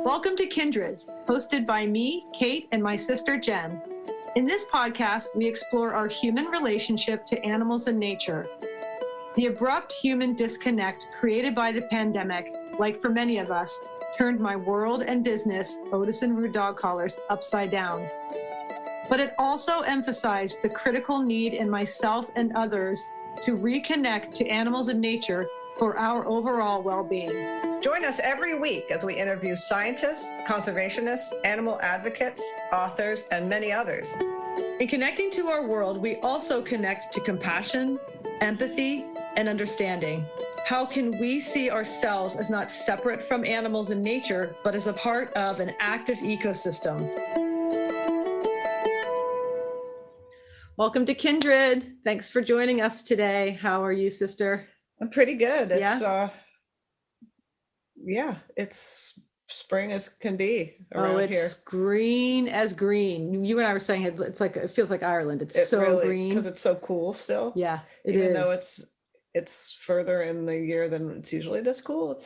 Welcome to Kindred, hosted by me, Kate, and my sister, Jen. In this podcast, we explore our human relationship to animals and nature. The abrupt human disconnect created by the pandemic, like for many of us, turned my world and business, Otis and Rude dog collars, upside down. But it also emphasized the critical need in myself and others to reconnect to animals and nature for our overall well-being. Join us every week as we interview scientists, conservationists, animal advocates, authors, and many others. In connecting to our world, we also connect to compassion, empathy, and understanding. How can we see ourselves as not separate from animals and nature, but as a part of an active ecosystem? Welcome to Kindred. Thanks for joining us today. How are you, sister? I'm pretty good. It's spring as can be around here. It's green as green. You and I were saying it feels like Ireland. It's so really, green because it's so cool still. Yeah, even though it's further in the year than it's usually this cool.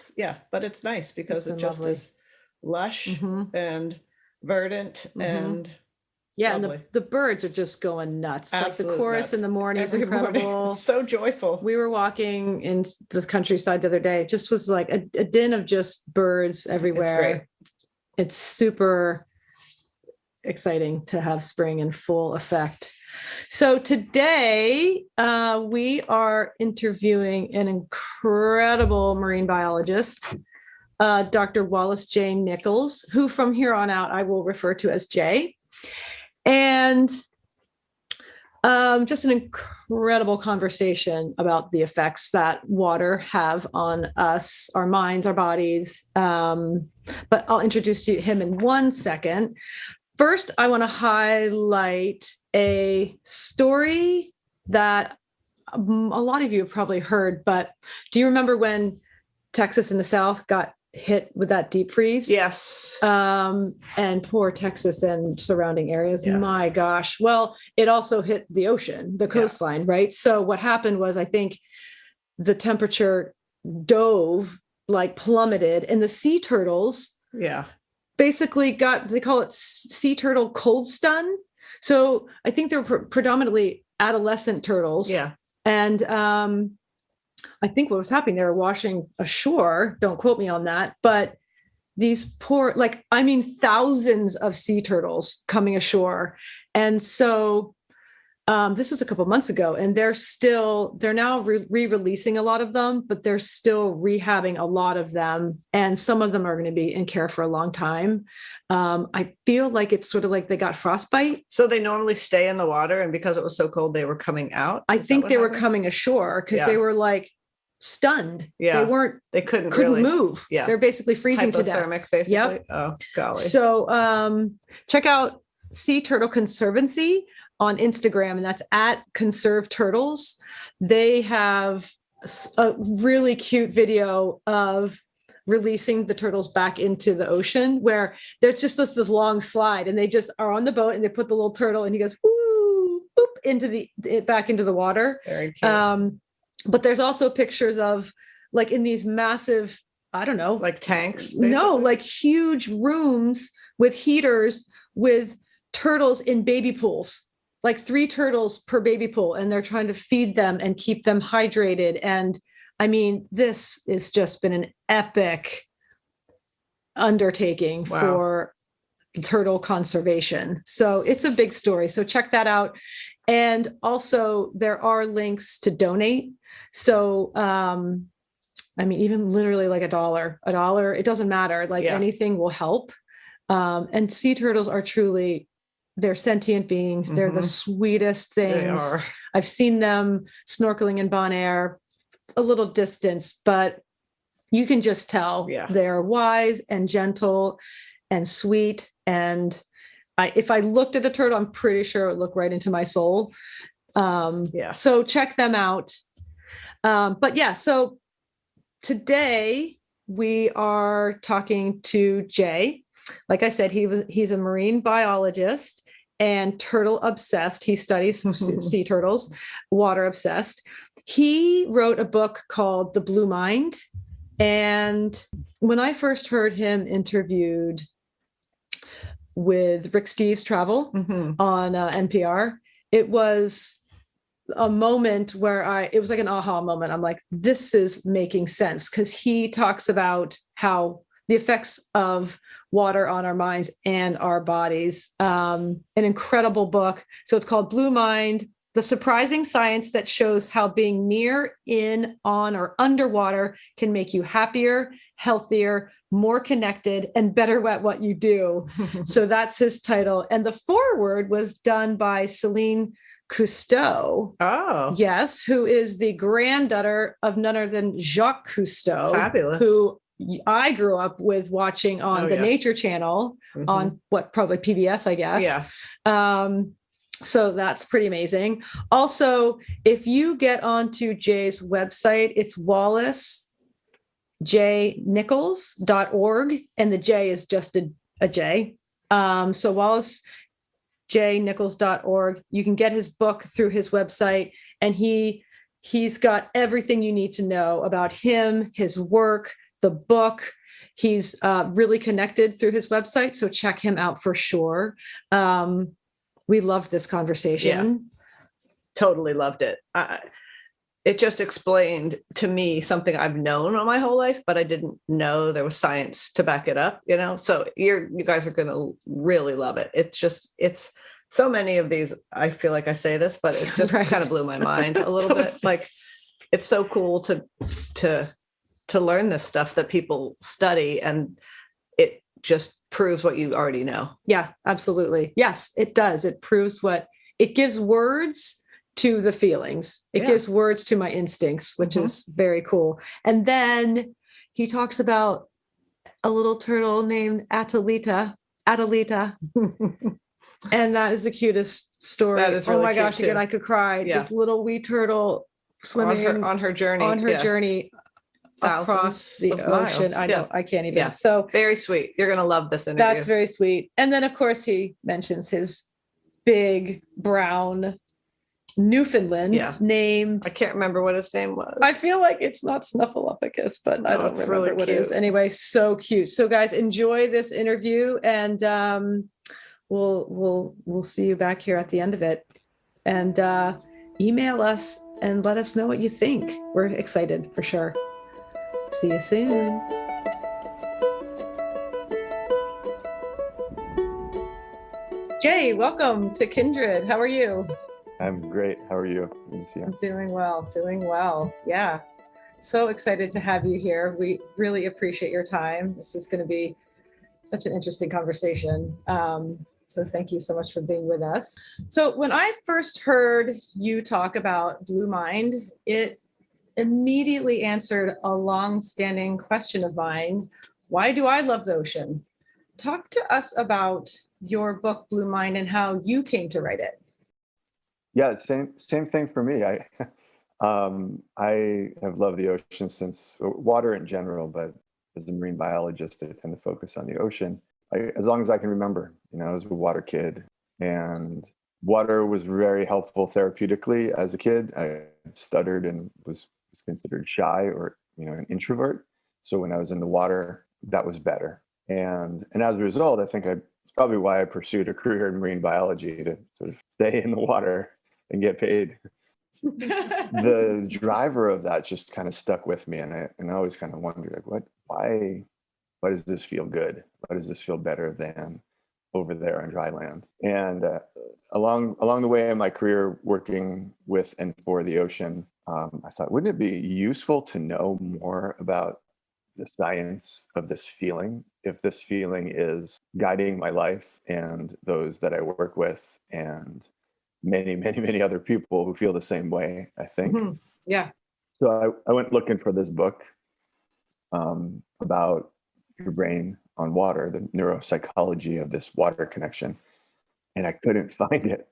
But it's nice because it just lovely. Is lush and verdant and lovely. And the birds are just going nuts. Absolute like the chorus nuts. In the morning is incredible. Morning. It's so joyful. We were walking in the countryside the other day. It just was like a din of just birds everywhere. It's great. It's super exciting to have spring in full effect. So today we are interviewing an incredible marine biologist, Dr. Wallace J. Nichols, who from here on out I will refer to as Jay. And just an incredible conversation about the effects that water have on us, our minds, our bodies. But I'll introduce him in 1 second. First, I want to highlight a story that a lot of you have probably heard, but do you remember when Texas in the South got hit with that deep freeze? Yes. And poor Texas and surrounding areas. Yes. My gosh. Well, it also hit the ocean, the coastline, right? So what happened was, I think the temperature plummeted, and the sea turtles basically they call it sea turtle cold stun. So I think they're predominantly adolescent turtles. Yeah. And I think what was happening, they were washing ashore. Don't quote me on that, but these poor, thousands of sea turtles coming ashore. And so this was a couple months ago, and they're now re-releasing a lot of them, but they're still rehabbing a lot of them. And some of them are going to be in care for a long time. I feel like it's sort of like they got frostbite. So they normally stay in the water, and because it was so cold, they were coming out. I think they were coming ashore because they were stunned. Yeah. They couldn't really move. Yeah. They're basically freezing to death. Hypothermic, basically. Yep. Oh, golly. So check out Sea Turtle Conservancy on Instagram, and that's at Conserve Turtles. They have a really cute video of releasing the turtles back into the ocean, where there's just this long slide, and they just are on the boat, and they put the little turtle, and he goes woo, boop, back into the water. Very cute. But there's also pictures of in these massive, I don't know, like tanks. Basically? No, huge rooms with heaters with turtles in baby pools. 3 turtles per baby pool, and they're trying to feed them and keep them hydrated. And I mean, this has just been an epic undertaking for turtle conservation. So it's a big story. So check that out. And also there are links to donate. So, even literally $1, it doesn't matter. Anything will help. And sea turtles are truly, they're sentient beings. Mm-hmm. They're the sweetest things. They are. I've seen them snorkeling in Bon Air, a little distance, but you can just tell they're wise and gentle and sweet. And if I looked at a turtle, I'm pretty sure it would look right into my soul. So check them out. So today we are talking to Jay. Like I said, he's a marine biologist and turtle obsessed. He studies sea turtles, water obsessed. He wrote a book called The Blue Mind, And when I first heard him interviewed with Rick Steves Travel on NPR, it was a moment where it was like an aha moment. I'm like, this is making sense, because he talks about how the effects of water on our minds and our bodies. An incredible book. So it's called Blue Mind: The Surprising Science That Shows How Being Near, In, On, or Underwater Can Make You Happier, Healthier, More Connected, and Better at What You Do. So that's his title. And the foreword was done by Celine Cousteau. Oh. Yes, who is the granddaughter of none other than Jacques Cousteau. Fabulous. Who I grew up with watching on the Nature Channel on probably PBS, I guess. Yeah. So that's pretty amazing. Also, if you get onto Jay's website, it's wallacejnichols.org, and the J is just a J. So wallacejnichols.org. You can get his book through his website, and he's got everything you need to know about him, his work, the book. He's really connected through his website, so check him out for sure. We loved this conversation. Yeah, totally loved it. It just explained to me something I've known all my whole life, but I didn't know there was science to back it up, so you guys are going to really love it. It's so many of these, I feel like I say this, but it just kind of blew my mind a little bit. Like, it's so cool to learn this stuff that people study, and it just proves what you already know. Yeah, absolutely. Yes, it does. It proves it gives words to the feelings. It gives words to my instincts, which is very cool. And then he talks about a little turtle named Atalita. And that is the cutest story. That is really cute, gosh, again, I could cry. Yeah. This little wee turtle swimming on her journey. Across the ocean. I know, I can't even. Yeah. So very sweet. You're going to love this interview. That's very sweet. And then, of course, he mentions his big brown Newfoundland named. I can't remember what his name was. I feel like it's not Snuffleupagus, but I don't remember really what it is. Anyway, so cute. So, guys, enjoy this interview, and we'll see you back here at the end of it. And email us and let us know what you think. We're excited for sure. See you soon. Jay, welcome to Kindred. How are you? I'm great. How are you? Good to see you. I'm doing well. Yeah. So excited to have you here. We really appreciate your time. This is going to be such an interesting conversation. So thank you so much for being with us. So when I first heard you talk about Blue Mind, it immediately answered a long-standing question of mine. Why do I love the ocean? Talk to us about your book, Blue Mind, and how you came to write it. Yeah, same thing for me. I have loved the ocean since water in general, but as a marine biologist, I tend to focus on the ocean. As long as I can remember, I was a water kid, and water was very helpful therapeutically as a kid. I stuttered and was considered shy or an introvert. So when I was in the water, that was better. And as a result, I think it's probably why I pursued a career in marine biology, to sort of stay in the water and get paid. The driver of that just kind of stuck with me, and I always kind of wondered, like, why does this feel good? Why does this feel better than over there on dry land? And along the way in my career working with and for the ocean, I thought, wouldn't it be useful to know more about the science of this feeling, if this feeling is guiding my life and those that I work with, and many, many, many other people who feel the same way, I think. Mm-hmm. Yeah. So I went looking for this book about your brain on water, the neuropsychology of this water connection, and I couldn't find it.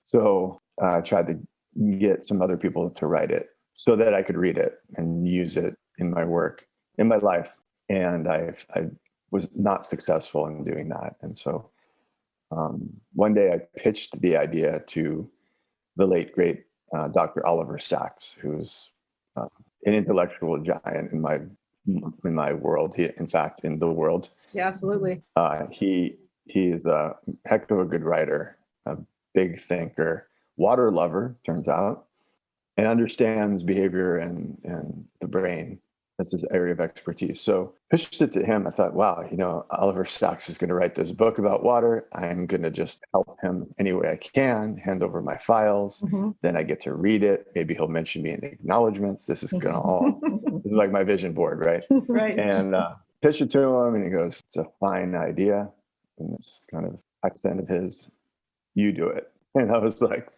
So I tried to get some other people to write it so that I could read it and use it in my work, in my life. And I was not successful in doing that. And so one day I pitched the idea to the late, great Dr. Oliver Sacks, who's an intellectual giant in my world. In fact, in the world. Yeah, absolutely. He is a heck of a good writer, a big thinker, water lover, turns out, and understands behavior and the brain. That's his area of expertise. So pitched it to him. I thought, wow, Oliver Sacks is going to write this book about water. I'm going to just help him any way I can, hand over my files. Mm-hmm. Then I get to read it. Maybe he'll mention me in the acknowledgments. This is going to all, this is like my vision board, right? Right. And pitched it to him, and he goes, it's a fine idea. And this kind of accent of his, you do it. And I was like,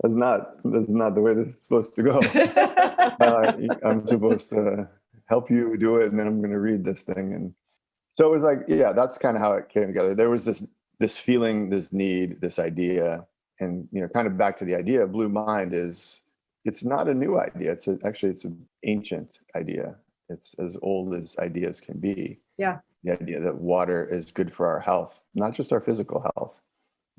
that's not the way this is supposed to go. I'm supposed to help you do it, and then I'm going to read this thing. And so it was like, yeah, that's kind of how it came together. There was this feeling, this need, this idea, and kind of back to the idea. Blue Mind it's not a new idea. It's an ancient idea. It's as old as ideas can be. Yeah. The idea that water is good for our health, not just our physical health,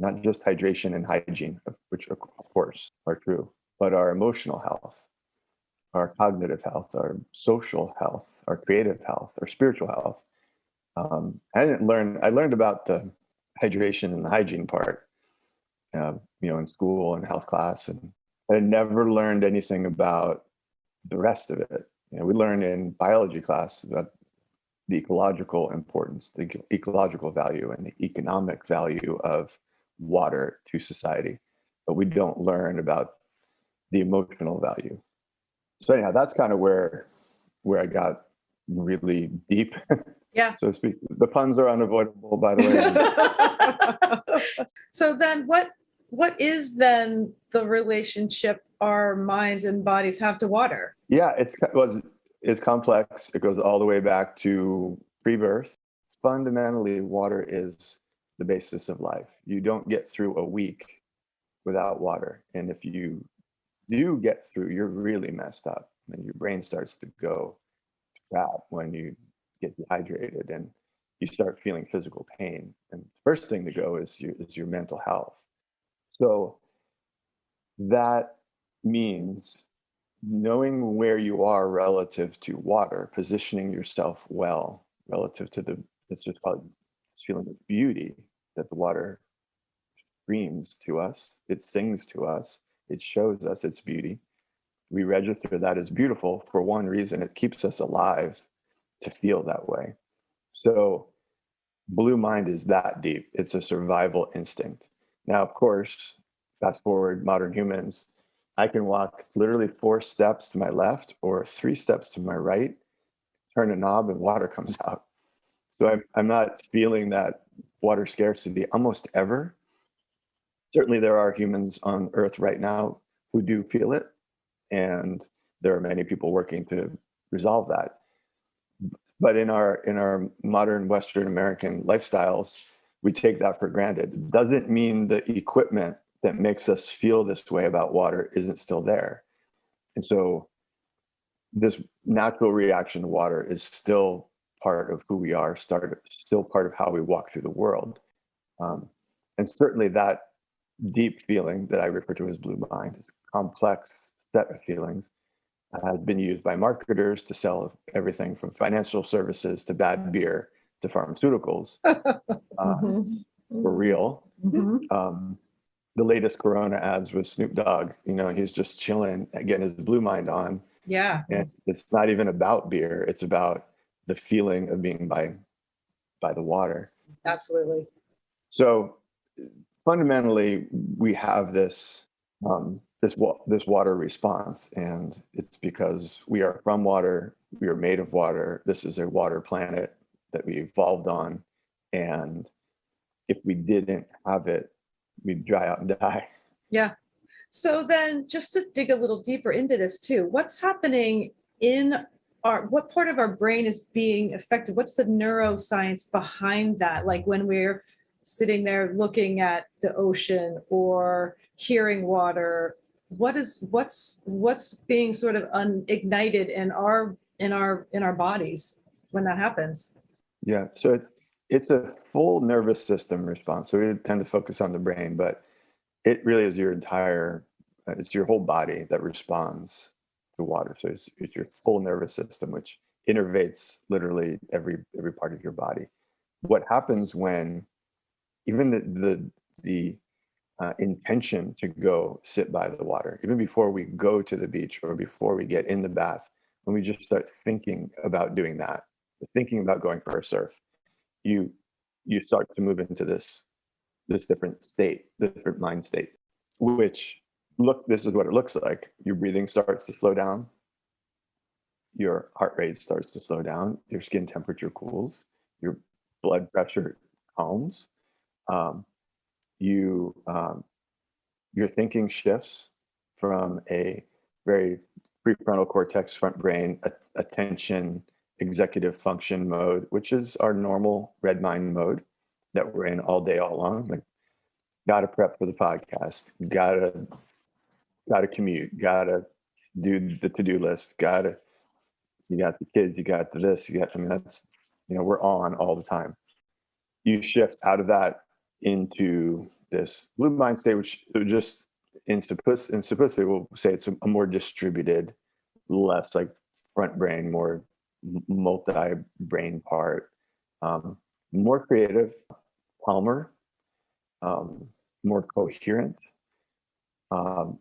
not just hydration and hygiene, which of course are true, but our emotional health, our cognitive health, our social health, our creative health, our spiritual health. I learned about the hydration and the hygiene part, in school and health class, and I never learned anything about the rest of it. We learned in biology class about the ecological importance, the ecological value, and the economic value of water to society, but we don't learn about the emotional value. So anyhow, that's kind of where I got really deep, yeah, so to speak. The puns are unavoidable, by the way. So then what is then the relationship our minds and bodies have to water? Yeah, it's complex. It goes all the way back to pre-birth. Fundamentally, water is the basis of life. You don't get through a week without water. And if you do get through, you're really messed up. And your brain starts to go to crap when you get dehydrated and you start feeling physical pain. And the first thing to go is your mental health. So that means knowing where you are relative to water, positioning yourself well relative to let's just call it this feeling of beauty that the water screams to us. It sings to us. It shows us its beauty. We register that as beautiful for one reason. It keeps us alive to feel that way. So Blue Mind is that deep. It's a survival instinct. Now, of course, fast forward modern humans, I can walk literally 4 steps to my left or 3 steps to my right, turn a knob, and water comes out. So I'm not feeling that water scarcity almost ever. Certainly there are humans on Earth right now who do feel it, and there are many people working to resolve that. But in our modern Western American lifestyles, we take that for granted. It doesn't mean the equipment that makes us feel this way about water isn't still there. And so this natural reaction to water is still part of who we are, still part of how we walk through the world. And certainly that deep feeling that I refer to as Blue Mind is a complex set of feelings, has been used by marketers to sell everything from financial services to bad beer to pharmaceuticals. For real. Mm-hmm. The latest Corona ads with Snoop Dogg, he's just chilling, getting his Blue Mind on. Yeah. And it's not even about beer. It's about the feeling of being by the water. Absolutely. So fundamentally, we have this water response, and it's because we are from water. We are made of water. This is a water planet that we evolved on. And if we didn't have it, we'd dry out and die. Yeah. So then just to dig a little deeper into this too, what's happening in what part of our brain is being affected? What's the neuroscience behind that? Like when we're sitting there looking at the ocean or hearing water, what's being sort of ignited in our bodies when that happens? Yeah. So it's a full nervous system response. So we tend to focus on the brain, but it really is it's your whole body that responds to water. So it's your full nervous system, which innervates literally every part of your body. What happens when even the intention to go sit by the water, even before we go to the beach or before we get in the bath, when we just start thinking about doing that, thinking about going for a surf, you start to move into this different state, different mind state, which this is what it looks like. Your breathing starts to slow down, your heart rate starts to slow down, your skin temperature cools, your blood pressure calms, you your thinking shifts from a very prefrontal cortex, front brain, attention, executive function mode, which is our normal red mind mode that we're in all day, all long. Like, gotta prep for the podcast, gotta commute, gotta do the to-do list, you got the kids, you got the this, that's, we're on all the time. You shift out of that into this blue mind state, which just in simplicity, we'll say it's a more distributed, less like front brain, more multi-brain part, more creative, calmer, more coherent,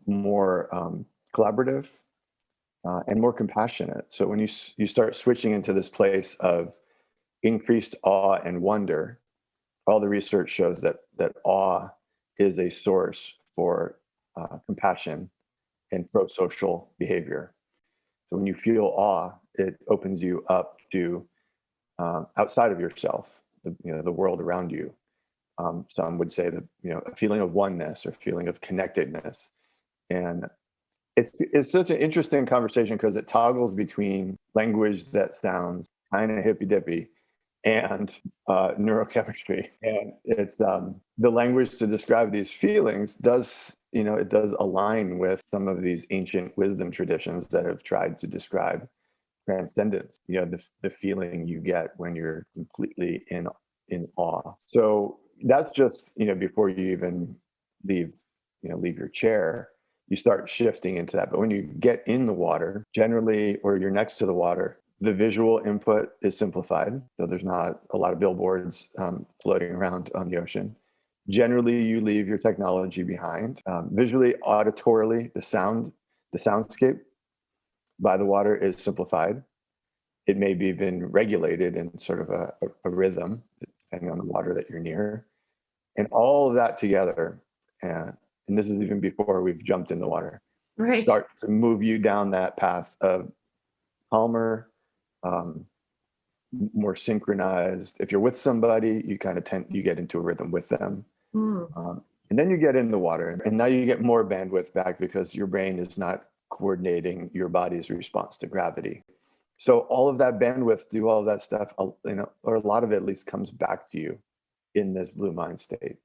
more collaborative, and more compassionate. So when you start switching into this place of increased awe and wonder, all the research shows that awe is a source for compassion and pro-social behavior. So when you feel awe, it opens you up to outside of yourself, the world around you. Some would say that a feeling of oneness or feeling of connectedness, and it's such an interesting conversation because it toggles between language that sounds kind of hippy dippy and neurochemistry, and it's the language to describe these feelings does align with some of these ancient wisdom traditions that have tried to describe transcendence, the feeling you get when you're completely in awe. So that's just before you even leave your chair, you start shifting into that. But when you get in the water generally, or you're next to the water, the visual input is simplified, so there's not a lot of billboards floating around on the ocean. Generally, you leave your technology behind. Visually, auditorily, the soundscape by the water is simplified. It may be even regulated in sort of a rhythm, depending on the water that you're near. And all of that together, and this is even before we've jumped in the water, right, start to move you down that path of calmer, more synchronized. If you're with somebody, you kind of you get into a rhythm with them. And then you get in the water, and now you get more bandwidth back because your brain is not coordinating your body's response to gravity. So all of that bandwidth, do all of that stuff, or a lot of it at least, comes back to you in this blue mind state.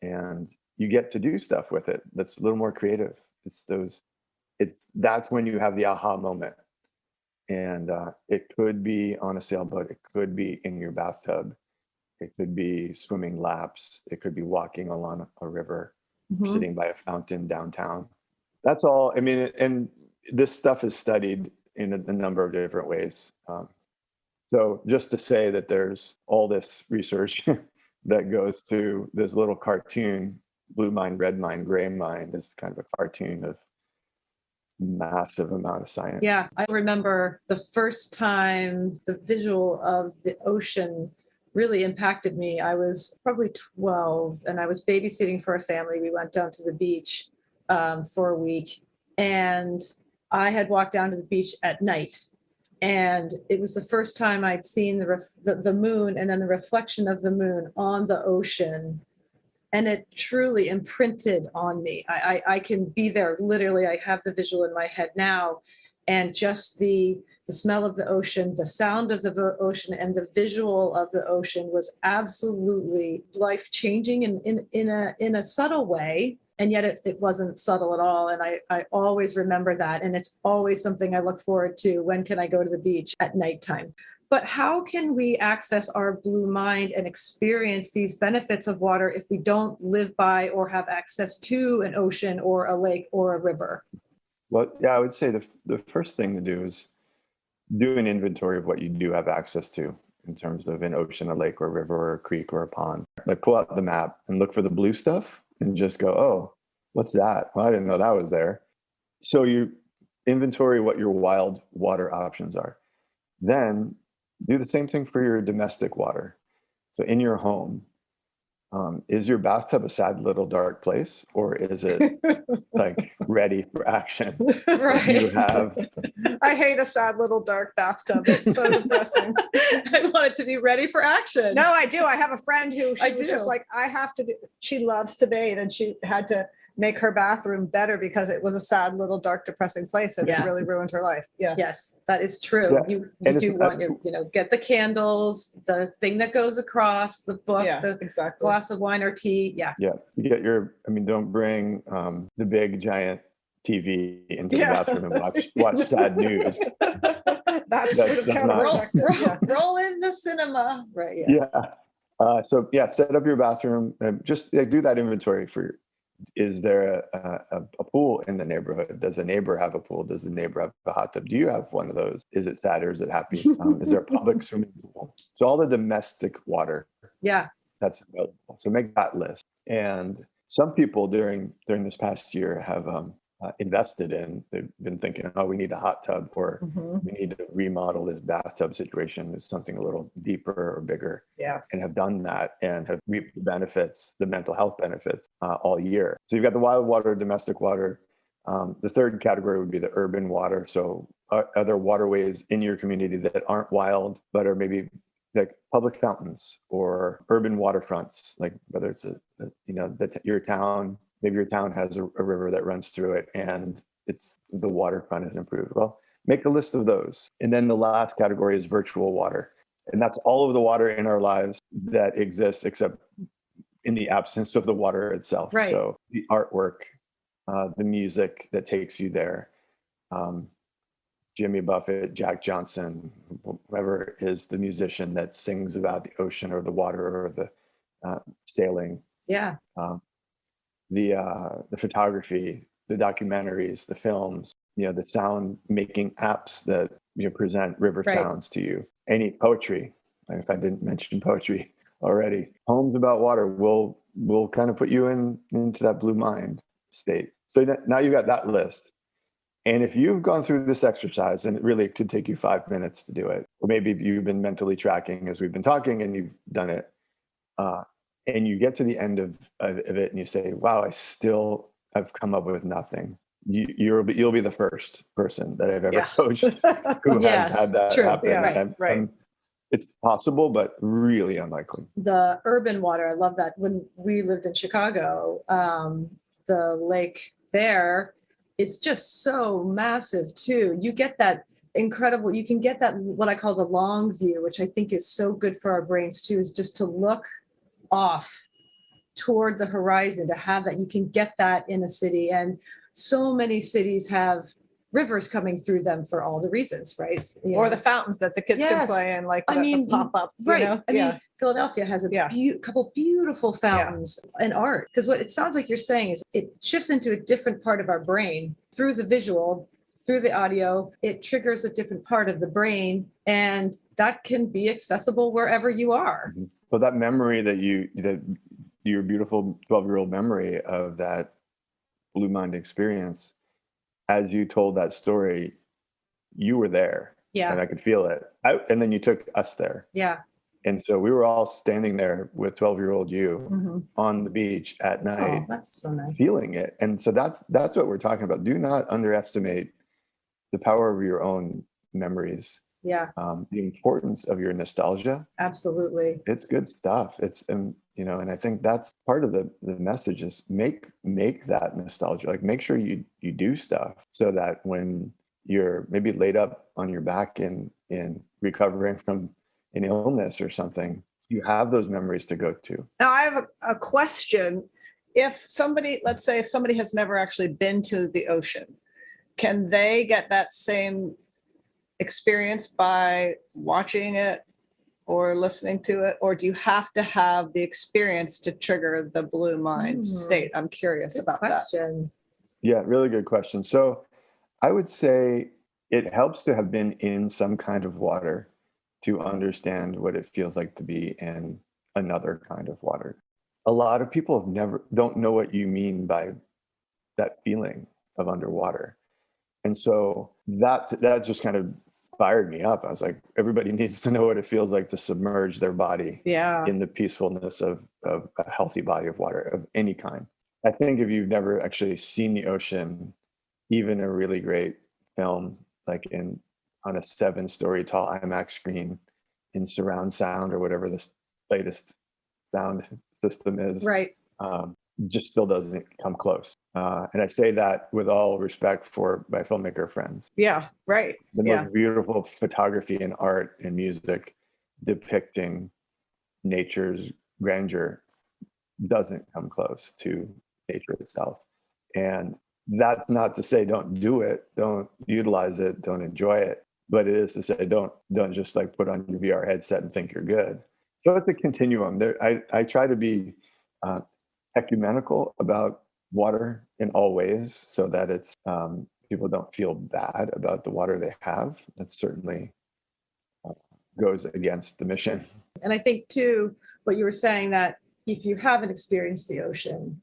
And you get to do stuff with it that's a little more creative. That's when you have the aha moment. And it could be on a sailboat, it could be in your bathtub, it could be swimming laps, it could be walking along a river, sitting by a fountain downtown. That's all. I mean, and this stuff is studied in a number of different ways. So just to say that there's all this research that goes to this little cartoon, blue mind, red mind, gray mind, is kind of a cartoon of massive amount of science. Yeah, I remember the first time the visual of the ocean really impacted me. I was probably 12 and I was babysitting for a family. We went down to the beach for a week, and I had walked down to the beach at night, and it was the first time I'd seen the moon and then the reflection of the moon on the ocean. And it truly imprinted on me. I can be there. Literally, I have the visual in my head now. And just the smell of the ocean, the sound of the ocean, and the visual of the ocean was absolutely life-changing in a subtle way. And yet it wasn't subtle at all. And I always remember that. And it's always something I look forward to. When can I go to the beach at nighttime? But how can we access our blue mind and experience these benefits of water if we don't live by or have access to an ocean or a lake or a river? Well, yeah, I would say the first thing to do is do an inventory of what you do have access to in terms of an ocean, a lake, or a river, or a creek, or a pond. Like pull out the map and look for the blue stuff and just go, oh, what's that? Well, I didn't know that was there. So you inventory what your wild water options are. Then do the same thing for your domestic water. So in your home, is your bathtub a sad little dark place, or is it like ready for action? Right. You have. I hate a sad little dark bathtub. It's so depressing. I want it to be ready for action. No, I do. I have a friend who she I was do. just like, I have to do, she loves to bathe, and she had to make her bathroom better because it was a sad little dark depressing place, and Yeah. it really ruined her life. Yeah. Yes, that is true. Yeah. You And do want your, get the candles, the thing that goes across, the book, Yeah, the exactly. glass of wine or tea. Yeah. Yeah, you get your. I mean, don't bring the big giant TV into the bathroom and watch sad news. That's That's counterproductive. Roll in the cinema. Right. Yeah. Yeah. So yeah, set up your bathroom and just do that inventory for. Is there a pool in the neighborhood? Does a neighbor have a pool? Does the neighbor have a hot tub? Do you have one of those? Is it sad or is it happy? Is there a public swimming pool? So all the domestic water. Yeah. That's available. So make that list. And some people during this past year have invested in. They've been thinking, oh, we need a hot tub, or we need to remodel this bathtub situation to something a little deeper or bigger. Yes. And have done that and have reaped the benefits, the mental health benefits, all year. So you've got the wild water, domestic water. The third category would be the urban water. So other waterways in your community that aren't wild, but are maybe like public fountains or urban waterfronts, like whether it's your town, maybe your town has a river that runs through it and it's the waterfront is improved. Well, make a list of those. And then the last category is virtual water. And that's all of the water in our lives that exists except in the absence of the water itself. Right. So the artwork, the music that takes you there, Jimmy Buffett, Jack Johnson, whoever is the musician that sings about the ocean or the water or the sailing. Yeah. The photography, the documentaries, the films, the sound making apps that present river sounds to you. Any poetry, like if I didn't mention poetry already, poems about water will kind of put you into that blue mind state. So now you got that list. And if you've gone through this exercise, and it really could take you 5 minutes to do it, or maybe you've been mentally tracking as we've been talking and you've done it, and you get to the end of it and you say, wow, I still have come up with nothing. You'll be the first person that I've ever coached who has had that happen. Yeah, right. It's possible, but really unlikely. The urban water, I love that. When we lived in Chicago, the lake there, it's just so massive too. You get that incredible, you can get that, what I call the long view, which I think is so good for our brains too, is just to look off toward the horizon, to have that. You can get that in a city, and so many cities have rivers coming through them for all the reasons, right? Or the fountains that the kids can play in, like the pop-up. Right. I mean, Philadelphia has a couple beautiful fountains and art. Because what it sounds like you're saying is it shifts into a different part of our brain through the visual, through the audio. It triggers a different part of the brain, and that can be accessible wherever you are. So that memory that your beautiful 12-year-old memory of that blue mind experience, as you told that story, you were there. Yeah. And I could feel it. And then you took us there. Yeah. And so we were all standing there with 12-year-old you on the beach at night. Oh, that's so nice. Feeling it. And so that's what we're talking about. Do not underestimate the power of your own memories. Yeah. The importance of your nostalgia. Absolutely. It's good stuff. It's and I think that's part of the message is make that nostalgia. Like make sure you do stuff so that when you're maybe laid up on your back in recovering from an illness or something, you have those memories to go to. Now I have a question. Let's say if somebody has never actually been to the ocean, can they get that same experience by watching it or listening to it, or do you have to have the experience to trigger the blue mind state? I'm curious about question. Yeah, really good question. So I would say it helps to have been in some kind of water to understand what it feels like to be in another kind of water. A lot of people don't know what you mean by that feeling of underwater. And so that just kind of fired me up. I was like, everybody needs to know what it feels like to submerge their body in the peacefulness of a healthy body of water of any kind. I think if you've never actually seen the ocean, even a really great film, like on a 7-story tall IMAX screen in surround sound or whatever this latest sound system is, Right. just still doesn't come close. And I say that with all respect for my filmmaker friends. Yeah, right. The most beautiful photography and art and music depicting nature's grandeur doesn't come close to nature itself. And that's not to say don't do it, don't utilize it, don't enjoy it, but it is to say don't just like put on your VR headset and think you're good. So it's a continuum. I try to be ecumenical about water in all ways, so that it's people don't feel bad about the water they have. That certainly goes against the mission. And I think too, what you were saying, that if you haven't experienced the ocean,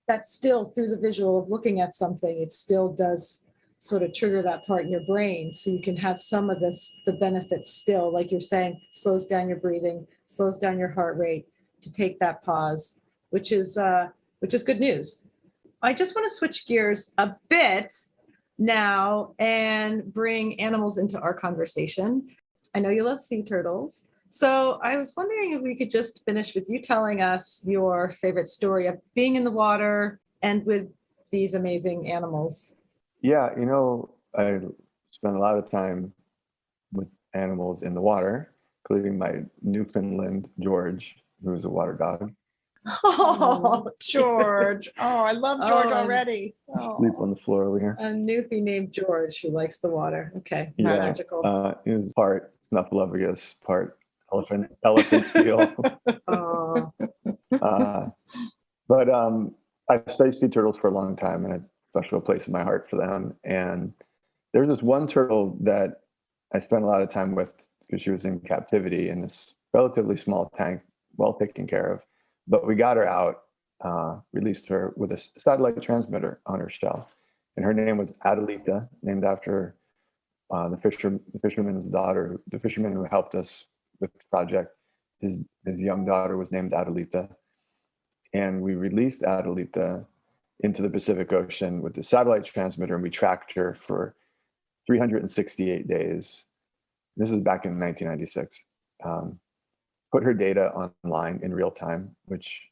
that's still through the visual of looking at something, it still does sort of trigger that part in your brain. So you can have some of the benefits still, like you're saying, slows down your breathing, slows down your heart rate, to take that pause, which is good news. I just want to switch gears a bit now and bring animals into our conversation. I know you love sea turtles. So I was wondering if we could just finish with you telling us your favorite story of being in the water and with these amazing animals. Yeah, I spent a lot of time with animals in the water, including my Newfoundland, George, who's a water dog. Oh, George. Oh, I love George already. Sleep on the floor over here. A newfie named George who likes the water. Okay, magical. He was part snuffleupagus, part elephant seal. But I've studied sea turtles for a long time, and I have a special place in my heart for them. And there's this one turtle that I spent a lot of time with because she was in captivity in this relatively small tank, well taken care of. But we got her out, released her with a satellite transmitter on her shell. And her name was Adelita, named after the fisherman's daughter, the fisherman who helped us with the project. His young daughter was named Adelita. And we released Adelita into the Pacific Ocean with the satellite transmitter, and we tracked her for 368 days. This is back in 1996. Put her data online in real time, which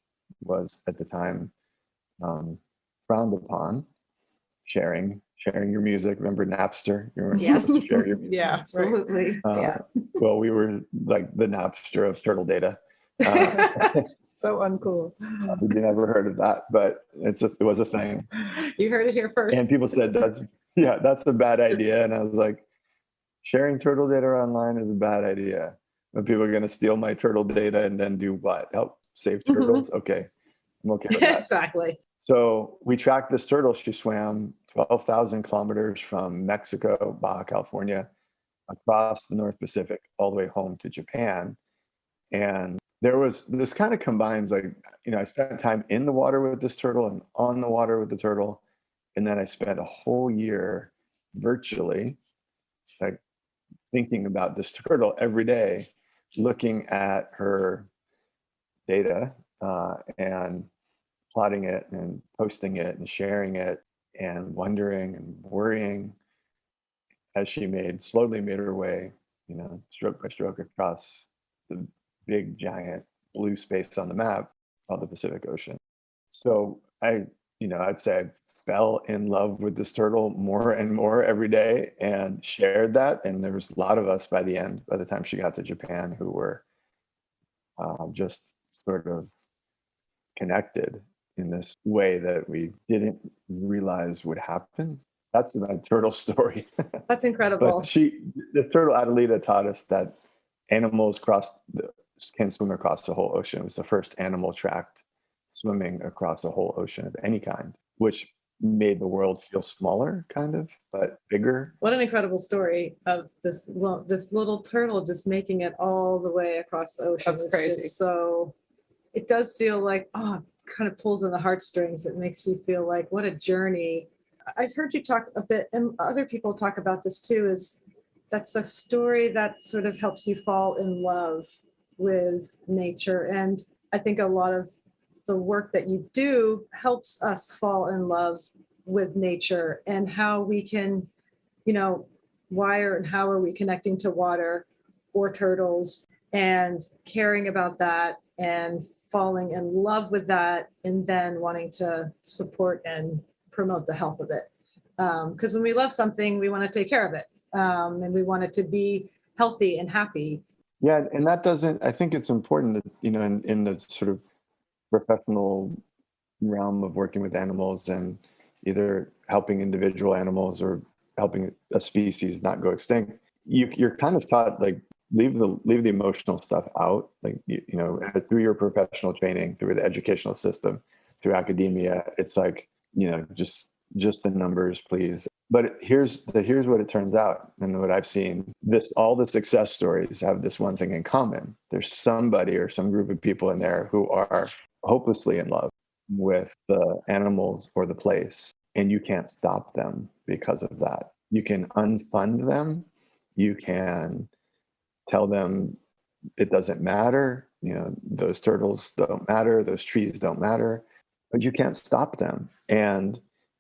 was at the time frowned upon. Sharing your music. Remember Napster? You were supposed to share your music. Yeah, absolutely. Well, we were like the Napster of turtle data. So uncool. You never heard of that, but it was a thing. You heard it here first. And people said that's a bad idea. And I was like, sharing turtle data online is a bad idea. But people are going to steal my turtle data and then do what? Help save turtles? Okay, I'm okay with that. Exactly. So we tracked this turtle. She swam 12,000 kilometers from Mexico, Baja California, across the North Pacific, all the way home to Japan. And this kind of combines, like, I spent time in the water with this turtle and on the water with the turtle. And then I spent a whole year virtually, like, thinking about this turtle every day, looking at her data and plotting it and posting it and sharing it and wondering and worrying as she slowly made her way, stroke by stroke across the big giant blue space on the map called the Pacific Ocean. So I'd say I fell in love with this turtle more and more every day and shared that. And there was a lot of us by the time she got to Japan, who were just sort of connected in this way that we didn't realize would happen. That's my turtle story. That's incredible. But the turtle Adelita taught us that animals can swim across the whole ocean. It was the first animal tracked swimming across a whole ocean of any kind, which made the world feel smaller, kind of, but bigger. What an incredible story of this little turtle just making it all the way across the ocean. That's It's crazy. just so, it does feel like, oh, it kind of pulls in the heartstrings. It makes you feel like, what a journey. I've heard you talk a bit, and other people talk about this too, is that's a story that sort of helps you fall in love with nature. And I think a lot of the work that you do helps us fall in love with nature and how we can, wire and how are we connecting to water or turtles and caring about that and falling in love with that and then wanting to support and promote the health of it. Because when we love something, we want to take care of it, and we want it to be healthy and happy. Yeah, and I think it's important that, in the sort of professional realm of working with animals and either helping individual animals or helping a species not go extinct, you're kind of taught, like, leave the emotional stuff out, like, through your professional training, through the educational system, through academia. It's like, just the numbers, please. But here's what it turns out, and what I've seen. All the success stories have this one thing in common. There's somebody or some group of people in there who are hopelessly in love with the animals or the place, and you can't stop them because of that. You can unfund them. You can tell them it doesn't matter. Those turtles don't matter. Those trees don't matter. But you can't stop them. And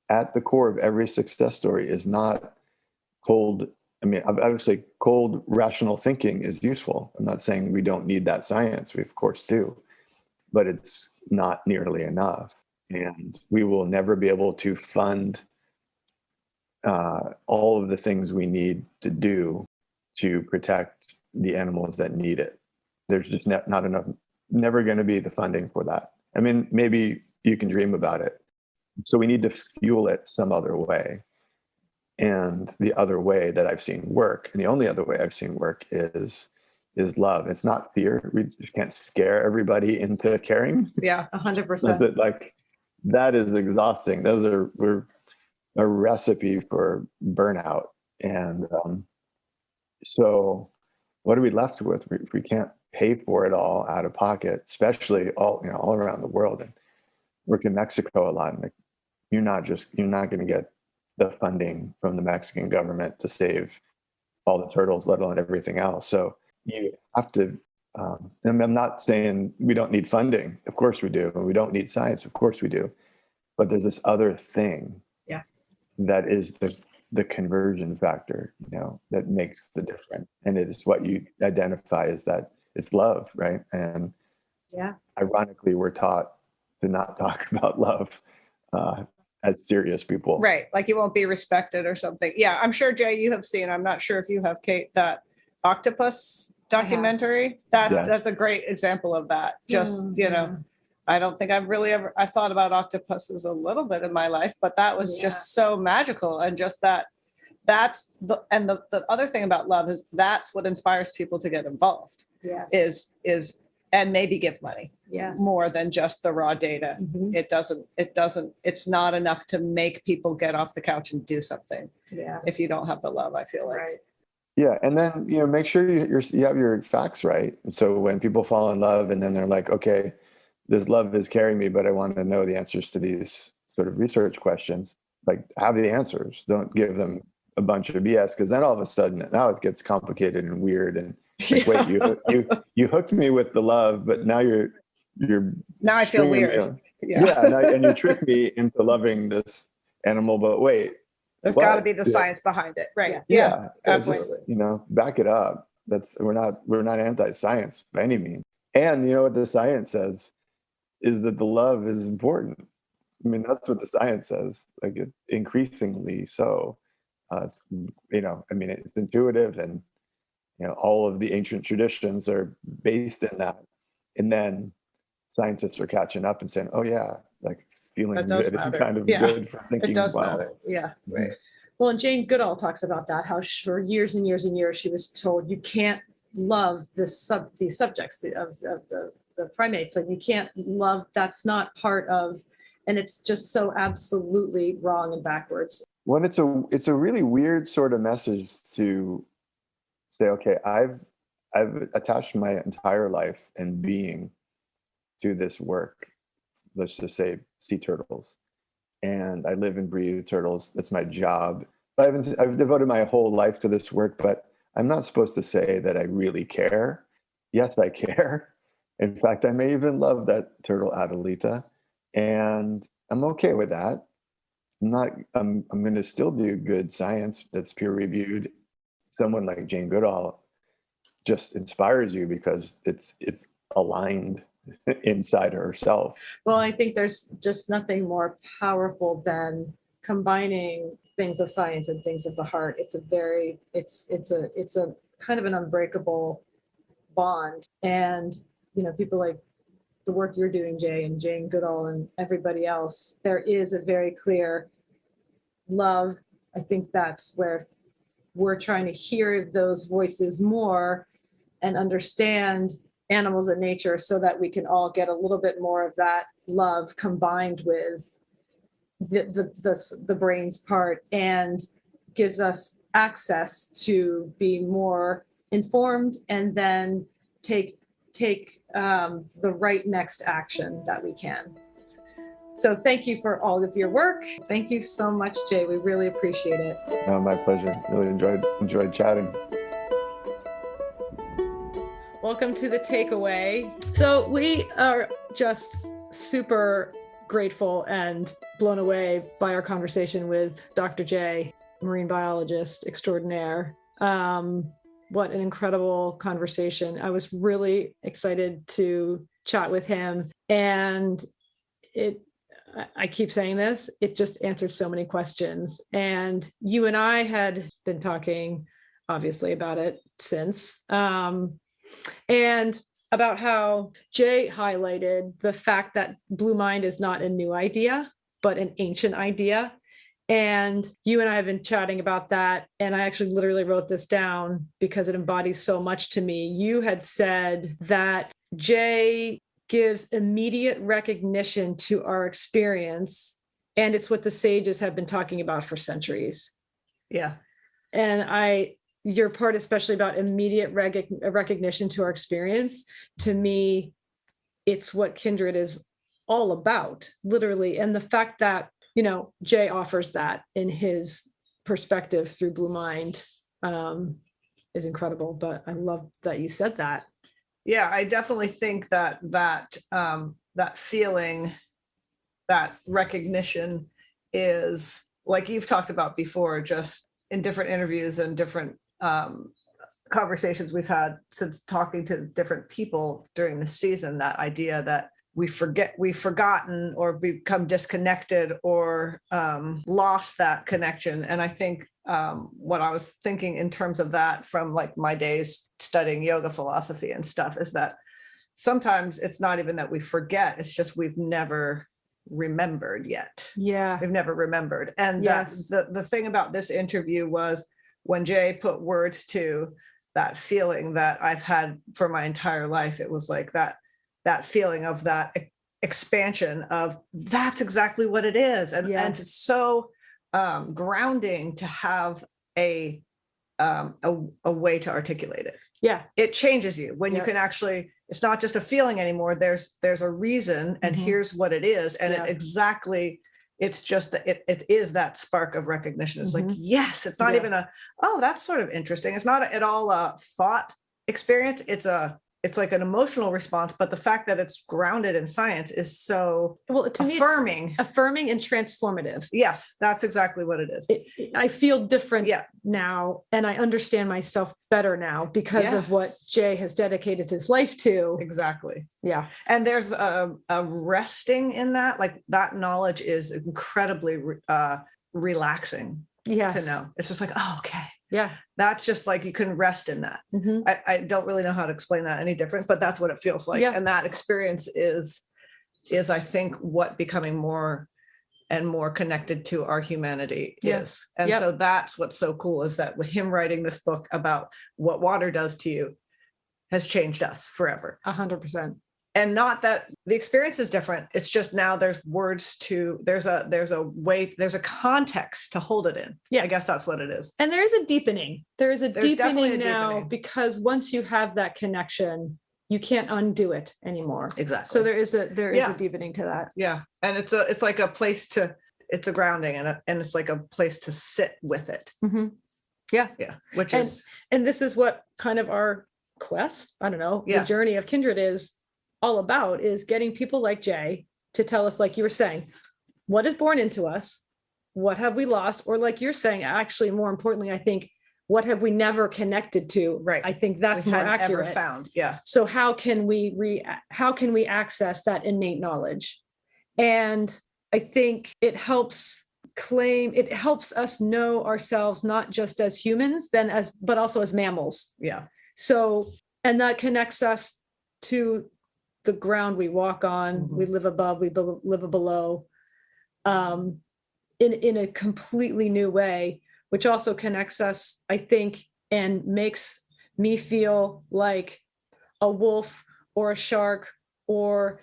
at the core of every success story is not cold. Obviously, cold, rational thinking is useful. I'm not saying we don't need that science. We, of course, do. But it's not nearly enough. And we will never be able to fund all of the things we need to do to protect the animals that need it. There's just not enough, never going to be the funding for that. Maybe you can dream about it. So we need to fuel it some other way. And the other way that I've seen work, and the only other way I've seen work is love. It's not fear. We can't scare everybody into caring. Yeah, 100%. Like, that is exhausting. We're a recipe for burnout. And so what are we left with? We can't pay for it all out of pocket, especially all around the world. And work in Mexico a lot. And you're not going to get the funding from the Mexican government to save all the turtles, let alone everything else. So you have to, and I'm not saying we don't need funding. Of course we do. And we don't need science. Of course we do. But there's this other thing that is the conversion factor, that makes the difference. And it is what you identify as that it's love, right? And ironically, we're taught to not talk about love as serious people. Right. Like you won't be respected or something. Yeah. I'm sure, Jay, you have seen, I'm not sure if you have, Kate, that octopus documentary. That's a great example of that. Just, I don't think I've really I thought about octopuses a little bit in my life, but that was just so magical. And just that's the other thing about love is that's what inspires people to get involved. Yes. Is and maybe give money. Yes. More than just the raw data. Mm-hmm. It's not enough to make people get off the couch and do something. Yeah. If you don't have the love, I feel like. Right. Yeah. And then, make sure you have your facts right. So when people fall in love and then they're like, okay, this love is carrying me, but I want to know the answers to these sort of research questions, like have the answers. Don't give them a bunch of BS, because then all of a sudden now it gets complicated and weird. And like, wait, you hooked me with the love, but now you're now I feel weird. And you tricked me into loving this animal, but wait, there's got to be the science behind it, right? Yeah, absolutely. Just, back it up. We're not anti-science by any means. And what the science says is that the love is important. That's what the science says. Like, increasingly so. It's it's intuitive, and all of the ancient traditions are based in that. And then scientists are catching up and saying, oh yeah, like feeling good is kind of good for thinking. It does well. matter. Yeah. Right. Well, and Jane Goodall talks about that, how for years and years and years she was told you can't love these subjects of the primates. Like, you can't love, that's not part of And it's just so absolutely wrong and backwards. Well, it's a really weird sort of message to say, okay, I've attached my entire life and being to this work. Let's just say sea turtles, and I live and breathe turtles. That's my job. I've devoted my whole life to this work, but I'm not supposed to say that I really care. Yes, I care. In fact, I may even love that turtle Adelita, and I'm okay with that. I'm going to still do good science that's peer reviewed. Someone like Jane Goodall just inspires you because it's aligned inside herself. Well, I think there's just nothing more powerful than combining things of science and things of the heart. It's a kind of an unbreakable bond. And, people like the work you're doing, Jay, and Jane Goodall and everybody else, there is a very clear love. I think that's where we're trying to hear those voices more and understand animals and nature so that we can all get a little bit more of that love combined with the brain's part, and gives us access to be more informed and then take the right next action that we can. So thank you for all of your work. Thank you so much, Jay. We really appreciate it. No, my pleasure. Really enjoyed chatting. Welcome to the takeaway. So we are just super grateful and blown away by our conversation with Dr. J, marine biologist extraordinaire. What an incredible conversation. I was really excited to chat with him, and I keep saying this, it just answered so many questions. And you and I had been talking obviously about it since, and about how Jay highlighted the fact that Blue Mind is not a new idea, but an ancient idea. And you and I have been chatting about that. And I actually literally wrote this down because it embodies so much to me. You had said that Jay gives immediate recognition to our experience. And it's what the sages have been talking about for centuries. Yeah. And your part, especially about immediate recognition to our experience, to me, it's what Kindred is all about, literally. And the fact that, Jay offers that in his perspective through Blue Mind is incredible. But I love that you said that. Yeah, I definitely think that feeling, that recognition is, like you've talked about before, just in different interviews and different conversations we've had since talking to different people during the season, that idea that we've forgotten or become disconnected or lost that connection. And I think what I was thinking in terms of that from like my days studying yoga philosophy and stuff is that sometimes it's not even that we forget, it's just we've never remembered yet. Yeah. We've never remembered. And yes. the thing about this interview was when Jay put words to that feeling that I've had for my entire life, it was like that feeling of that expansion of that's exactly what it is. And, yes. and it's so grounding to have a way to articulate it. Yeah. It changes you when you can actually, it's not just a feeling anymore. There's a reason, and here's what it is. And it's just that it is that spark of recognition. It's like, yes, it's not even that's sort of interesting. It's not at all a thought experience. It's like an emotional response, but the fact that it's grounded in science is so affirming. Affirming and transformative. Yes, that's exactly what it is. I feel different now, and I understand myself better now because of what Jay has dedicated his life to. Exactly. Yeah. And there's a resting in that, like that knowledge is incredibly relaxing to know. It's just like, oh, okay. Yeah. That's just like, you can rest in that. I don't really know how to explain that any different, but that's what it feels like. And that experience is I think what becoming more and more connected to our humanity is. And so that's what's so cool, is that with him writing this book about what water does to you has changed us forever. 100%. And not that the experience is different. It's just now there's there's a context to hold it in. Yeah. I guess that's what it is. And there is a deepening. There's deepening now deepening. Because once you have that connection, you can't undo it anymore. Exactly. So there is a deepening to that. Yeah. And it's like a place it's a grounding and it's like a place to sit with it. Mm-hmm. Yeah. Yeah. And this is what kind of our quest, I don't know, Yeah. the journey of Kindred is all about, is getting people like Jay to tell us, like you were saying, what is born into us, what have we lost, or like you're saying, actually more importantly, I think, what have we never connected to? Right. I think that's more accurate. Ever found. Yeah. So how can we access that innate knowledge? And I think it helps us know ourselves, not just as humans, but also as mammals. Yeah. So, and that connects us to the ground we walk on, Mm-hmm. we live above, we live below, in a completely new way, which also connects us, I think, and makes me feel like a wolf or a shark or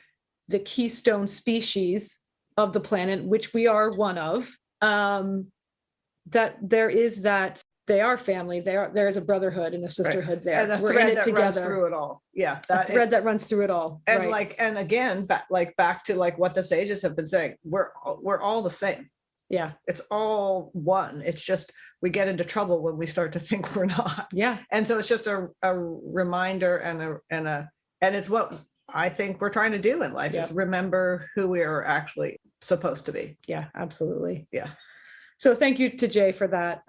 the keystone species of the planet, which we are one of, that there is that they are family. There is a brotherhood and a sisterhood there. And a We're thread in it that together. runs through it all. Yeah. A thread that runs through it all. And right. and again, back to like what the sages have been saying, we're all the same. Yeah. It's all one. It's just, we get into trouble when we start to think we're not. Yeah. And so it's just a reminder and it's what I think we're trying to do in life, is remember who we are actually supposed to be. Yeah, absolutely. Yeah. So thank you to Jay for that,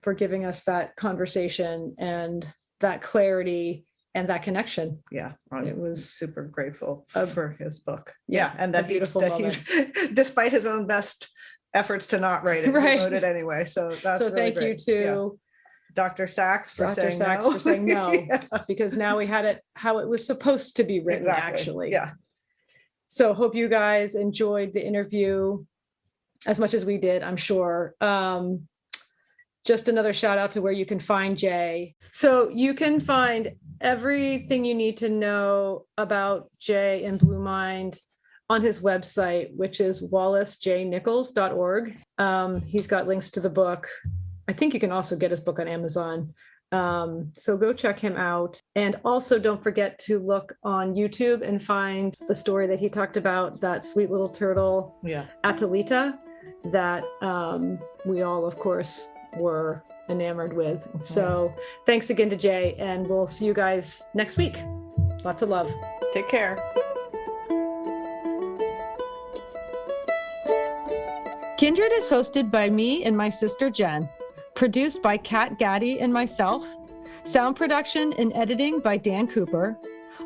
for giving us that conversation and that clarity and that connection. Yeah. It was super grateful for his book. Yeah, And that he despite his own best efforts to not write it, Right. he wrote it anyway. So that's so really thank great. you to Dr. Sachs for saying no, Yeah. because now we had it how it was supposed to be written, Exactly. actually. Yeah. So hope you guys enjoyed the interview as much as we did, I'm sure. Just another shout out to where you can find Jay. So you can find everything you need to know about Jay and Blue Mind on his website, which is wallacejnichols.org. He's got links to the book. I think you can also get his book on Amazon. So go check him out. And also don't forget to look on YouTube and find the story that he talked about, that sweet little turtle, Atalita, that we all, of course, were enamored with. Mm-hmm. So thanks again to Jay, and we'll see you guys next week. Lots of love. Take care. Kindred is hosted by me and my sister Jen, produced by Kat Gaddy and myself, sound production and editing by Dan Cooper,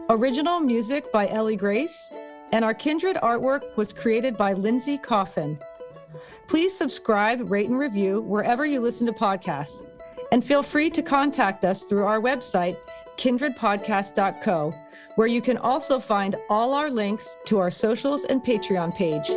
original music by Ellie Grace, and our Kindred artwork was created by Lindsay Coffin. Please subscribe, rate, and review wherever you listen to podcasts, and feel free to contact us through our website, kindredpodcast.co, where you can also find all our links to our socials and Patreon page.